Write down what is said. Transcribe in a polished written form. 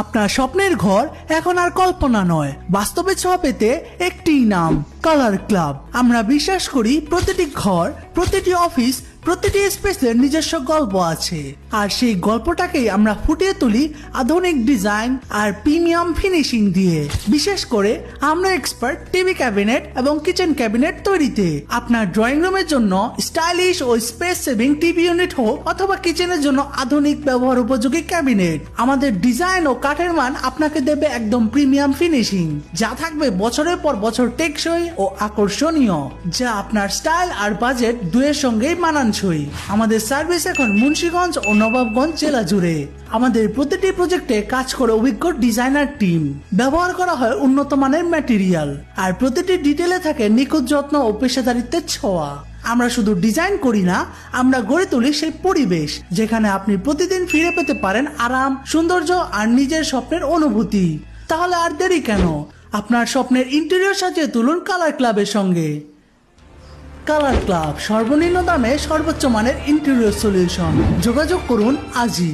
আপনার স্বপ্নের ঘর এখন আর কল্পনা নয়, বাস্তবে ছোঁয়া পেতে একটিই নাম, কালার ক্লাব। আমরা বিশ্বাস করি প্রতিটি ঘর, প্রতিটি অফিস, প্রতিটি স্পেসের নিজস্ব গল্প আছে, আর সেই গল্পটাকেই আমরা ফুটিয়ে তুলি আধুনিক ডিজাইন আর প্রিমিয়াম ফিনিশিং দিয়ে। বিশেষ করে আমরা এক্সপার্ট টিভি ক্যাবিনেট এবং কিচেন ক্যাবিনেট তৈরিতে। আপনার ড্রয়িং রুমের জন্য স্টাইলিশ ও স্পেস সেভিং টিভি ইউনিট হোক অথবা কিচেনের জন্য আধুনিক ব্যবহার উপযোগী ক্যাবিনেট, আমাদের ডিজাইন ও কাঠের মান আপনাকে দেবে একদম প্রিমিয়াম ফিনিশিং, যা থাকবে বছরের পর বছর টেকসই ও আকর্ষণীয়, যা আপনার স্টাইল আর বাজেট দুয়ের সঙ্গেই মানান। আমাদের সার্ভিস এখন মুন্সিগঞ্জ ও নবাবগঞ্জ জেলা জুড়ে। আমাদের প্রতিটি প্রজেক্টে কাজ করে অভিজ্ঞ ডিজাইনার টিম, ব্যবহার করা হয় উন্নত মানের ম্যাটেরিয়াল, আর প্রতিটি ডিটেলে থাকে নিখুঁত যত্ন ও পেশাদারিত্বের ছোঁয়া। আমরা শুধু ডিজাইন করি না, আমরা গড়ে তুলি সেই পরিবেশ যেখানে আপনি প্রতিদিন ফিরে পেতে পারেন আরাম, সৌন্দর্য আর নিজের স্বপ্নের অনুভূতি। তাহলে আর দেরি কেন, আপনার স্বপ্নের ইন্টেরিয়র সাজিয়ে তুলুন কালার ক্লাবের সঙ্গে। কালার ক্লাব, সর্বনিম্ন দামে সর্বোচ্চ মানের ইন্টেরিয়র সলিউশন। যোগাযোগ করুন আজই।